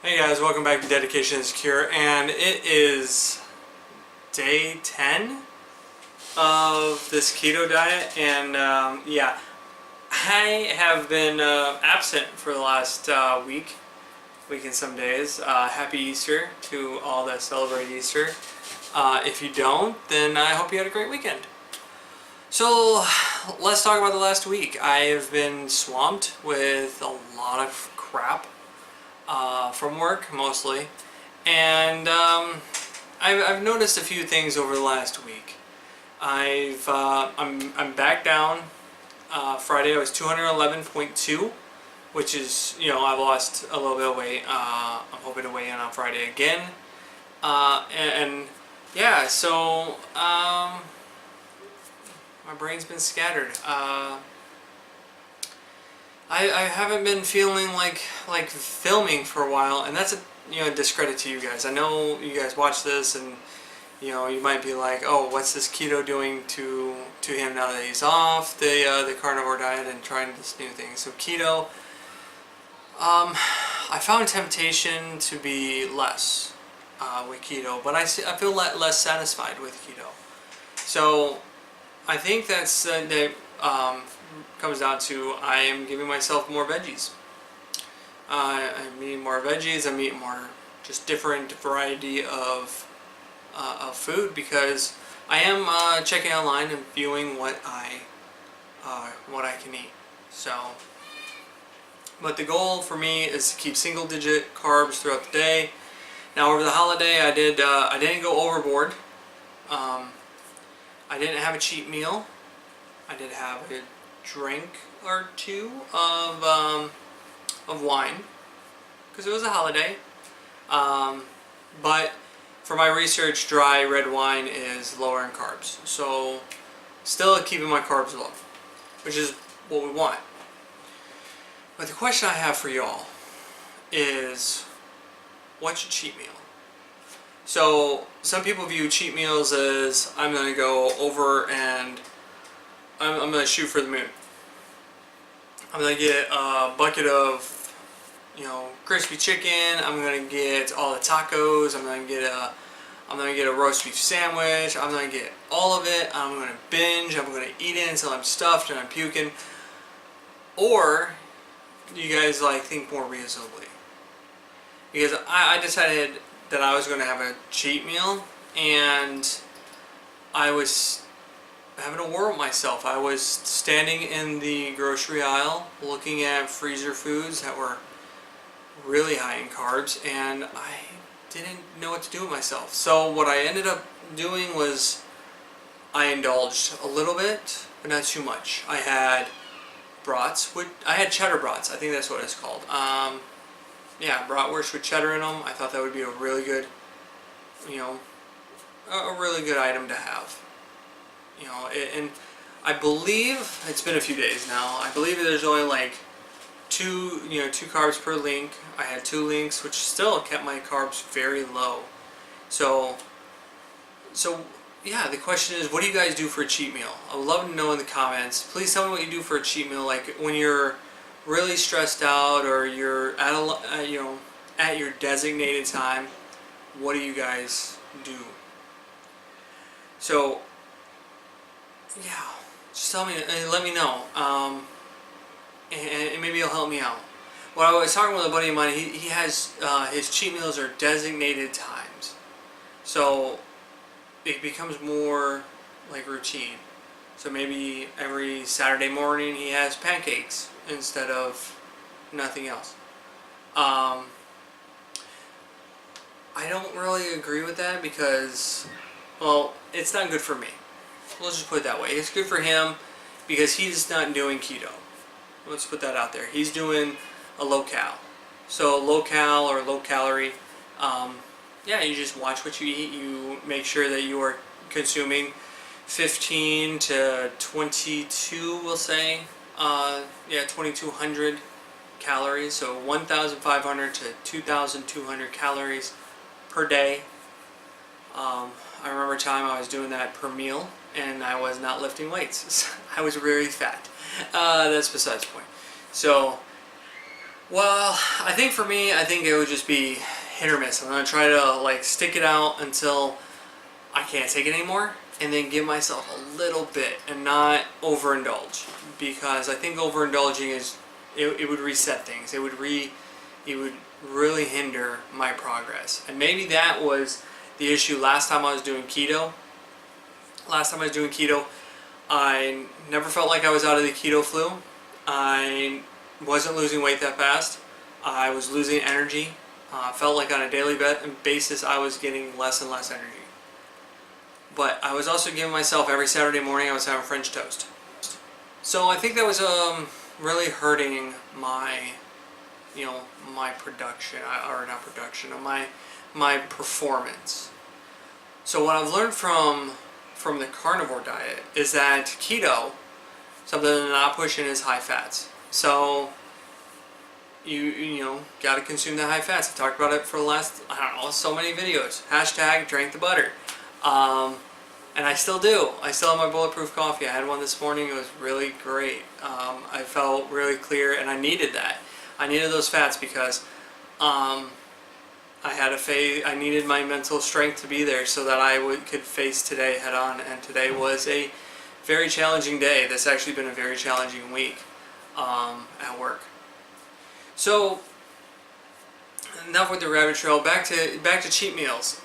Hey guys, welcome back to Dedication is Cure, and it is day 10 of this keto diet, and yeah, I have been absent for the last week and some days. Happy Easter to all that celebrate Easter. If you don't, then I hope you had a great weekend. So let's talk about the last week. I have been swamped with a lot of crap. From work mostly, and I've noticed a few things over the last week. I'm back down. Friday I was 211.2, which is, I've lost a little bit of weight. I'm hoping to weigh in on Friday again, and yeah, so my brain's been scattered. I haven't been feeling like filming for a while, and that's a discredit to you guys. I know you guys watch this, and you might be like, oh, what's this keto doing to him now that he's off the carnivore diet and trying this new thing? So keto, I found temptation to be less with keto, but I feel less satisfied with keto. So I think that's comes down to I am giving myself more veggies. I'm eating more veggies. I'm eating more just different variety of food, because I am checking online and viewing what I can eat. So, but the goal for me is to keep single-digit carbs throughout the day. Now, over the holiday, I didn't go overboard. I didn't have a cheat meal. I did have a drink or two of wine because it was a holiday. But for my research, dry red wine is lower in carbs, so still keeping my carbs low, which is what we want. But the question I have for y'all is, what's your cheat meal? So some people view cheat meals as, I'm going to go over and I'm going to shoot for the moon. I'm going to get a bucket of, crispy chicken. I'm going to get all the tacos. I'm going to get a roast beef sandwich. I'm going to get all of it. I'm going to binge. I'm going to eat it until I'm stuffed and I'm puking. Or do you guys think more reasonably? Because I decided that I was going to have a cheat meal, and I was having a war with myself. I was standing in the grocery aisle looking at freezer foods that were really high in carbs, and I didn't know what to do with myself. So what I ended up doing was I indulged a little bit, but not too much. I had brats. I had cheddar brats. I think that's what it's called. Yeah, bratwurst with cheddar in them. I thought that would be a really good, a really good item to have. And I believe it's been a few days now. I believe there's only two carbs per link. I had 2 links, which still kept my carbs very low. So yeah, the question is, what do you guys do for a cheat meal? I would love to know in the comments. Please tell me what you do for a cheat meal, like when you're really stressed out or you're at your designated time. What do you guys do? So yeah, just tell me and let me know, and maybe it'll help me out. Well, I was talking with a buddy of mine. He has his cheat meals are designated times, so it becomes more like routine. So maybe every Saturday morning he has pancakes instead of nothing else. I don't really agree with that because, well, it's not good for me. Let's just put it that way. It's good for him because he's not doing keto. Let's put that out there. He's doing a low cal. So low cal or low calorie. Yeah, you just watch what you eat. You make sure that you are consuming 15 to 22, we'll say. 2,200 calories. So 1,500 to 2,200 calories per day. I remember a time I was doing that per meal, and I was not lifting weights. I was very fat. That's besides the point. So Well, I think for me, I think it would just be hit or miss. I'm gonna try to like stick it out until I can't take it anymore, and then give myself a little bit and not overindulge, because I think overindulging it would reset things. It would really hinder my progress. And maybe that was the issue last time I was doing keto. Last time I was doing keto, I never felt like I was out of the keto flu. I wasn't losing weight that fast. I was losing energy. Felt like on a daily basis I was getting less and less energy. But I was also giving myself every Saturday morning I was having French toast. So I think that was really hurting my, my production, or not production, my performance. So what I've learned from the carnivore diet is that keto, something to not push in, is high fats. So you got to consume the high fats. I talked about it for the last, I don't know, so many videos. Hashtag drank the butter. And I still do. I still have my bulletproof coffee. I had one this morning. It was really great. I felt really clear, and I needed that. I needed those fats because I needed my mental strength to be there so that I could face today head on. And today was a very challenging day. This actually been a very challenging week at work. So enough with the rabbit trail. Back to cheat meals.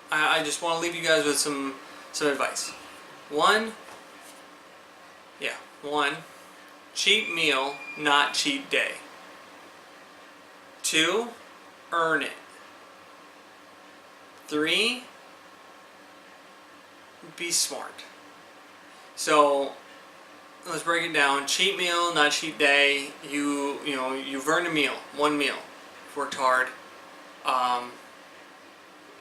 I just want to leave you guys with some advice. One, cheat meal, not cheat day. 2, earn it. 3, be smart. So let's break it down. Cheat meal, not cheat day. You've earned a meal, one meal. You've worked hard.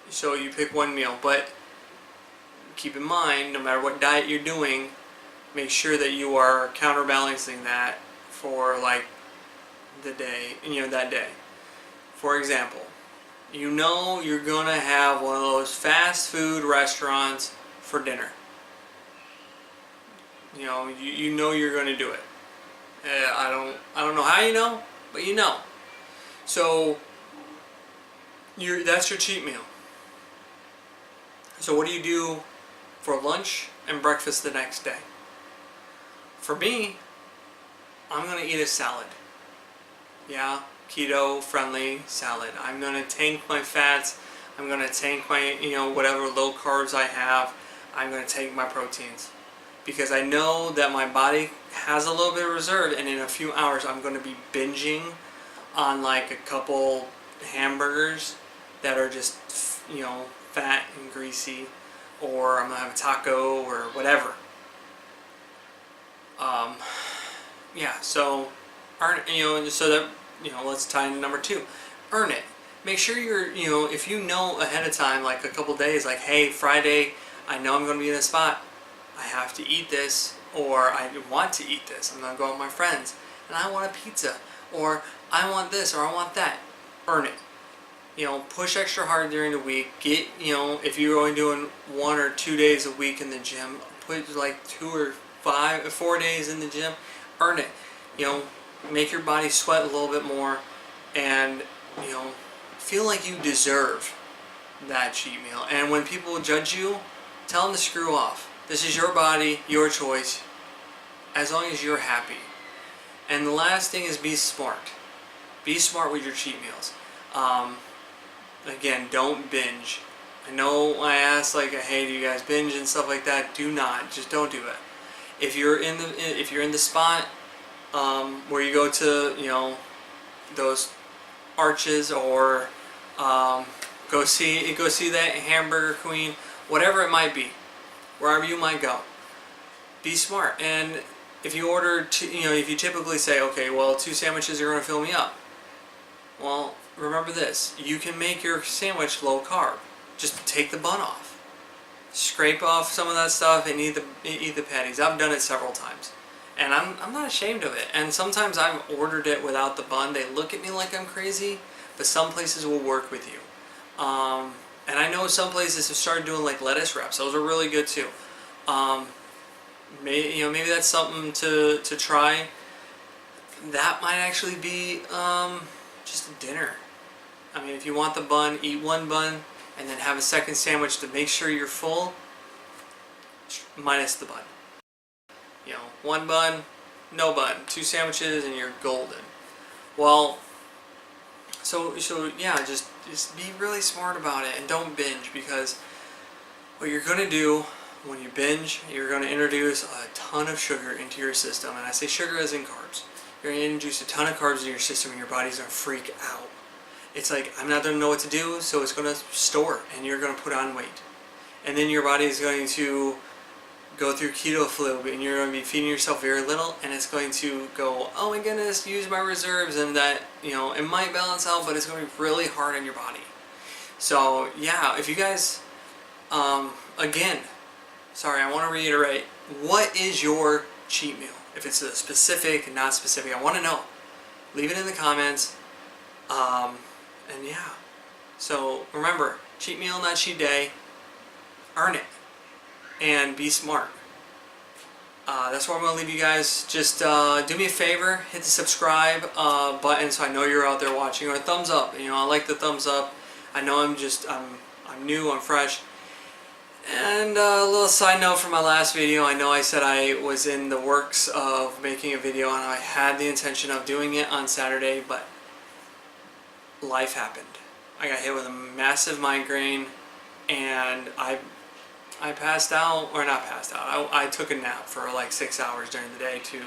So you pick one meal, but keep in mind, no matter what diet you're doing, make sure that you are counterbalancing that for like the day, that day. For example, you're gonna have one of those fast food restaurants for dinner. You know you're gonna do it. I don't know how you know, but you know. So that's your cheat meal. So what do you do for lunch and breakfast the next day? For me, I'm going to eat a salad. Yeah, keto friendly salad. I'm going to tank my fats. I'm going to tank my, whatever low carbs I have. I'm going to tank my proteins. Because I know that my body has a little bit of reserve, and in a few hours I'm going to be binging on like a couple hamburgers that are just, fat and greasy, or I'm gonna have a taco or whatever. So let's tie into number 2. Earn it. Make sure you're, if you know ahead of time, like a couple days, like, hey, Friday, I know I'm gonna be in a spot. I have to eat this, or I want to eat this. I'm gonna go with my friends, and I want a pizza, or I want this, or I want that. Earn it. Push extra hard during the week. Get, if you're only doing 1 or 2 days a week in the gym, put like 2 or 4 days in the gym. Earn it. Make your body sweat a little bit more, and feel like you deserve that cheat meal. And when people judge you, tell them to screw off. This is your body, your choice, as long as you're happy. And the last thing is be smart. Be smart with your cheat meals. Again, don't binge. I know I asked like, hey, do you guys binge and stuff like that? Do not. Just don't do it. If you're in the spot where you go to those arches, or go see that hamburger queen, whatever it might be, wherever you might go, be smart. And if you order if you typically say, okay, well, 2 sandwiches are going to fill me up. Well, remember this, you can make your sandwich low carb. Just take the bun off. Scrape off some of that stuff and eat the patties. I've done it several times. And I'm not ashamed of it. And sometimes I've ordered it without the bun. They look at me like I'm crazy, but some places will work with you. And I know some places have started doing like lettuce wraps. Those are really good too. Maybe that's something to try. that might actually be just a dinner. I mean, if you want the bun, eat one bun and then have a second sandwich to make sure you're full, minus the bun. You know, one bun, no bun, two sandwiches and you're golden. Well, so yeah, just be really smart about it and don't binge, because what you're going to do when you binge, you're going to introduce a ton of sugar into your system. And I say sugar as in carbs. You're going to introduce a ton of carbs into your system and your body's going to freak out. It's like, I'm not going to know what to do, so it's going to store and you're going to put on weight. And then your body is going to go through keto flu and you're going to be feeding yourself very little, and it's going to go, oh my goodness, use my reserves, and that, you know, it might balance out, but it's going to be really hard on your body. So yeah, if you guys, again, sorry, I want to reiterate, what is your cheat meal? If it's a specific, not specific, I want to know. Leave it in the comments. And yeah, so remember, cheat meal, not cheat day. Earn it. And be smart. That's where I'm going to leave you guys. Just do me a favor, hit the subscribe button so I know you're out there watching, or a thumbs up. You know, I like the thumbs up. I know I'm new, I'm fresh. And a little side note from my last video, I know I said I was in the works of making a video and I had the intention of doing it on Saturday, but life happened. I got hit with a massive migraine and I passed out, or not passed out, I took a nap for like 6 hours during the day to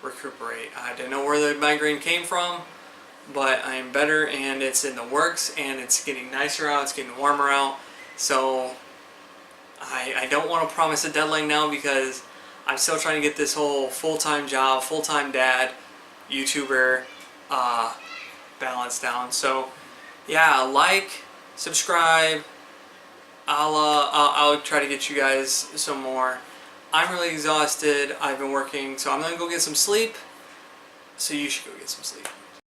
recuperate. I didn't know where the migraine came from, but I am better and it's in the works and it's getting nicer out, it's getting warmer out. So I don't want to promise a deadline now because I'm still trying to get this whole full-time job, full-time dad, YouTuber balance down. So yeah, like, subscribe. I'll try to get you guys some more. I'm really exhausted. I've been working, so I'm gonna go get some sleep. So you should go get some sleep.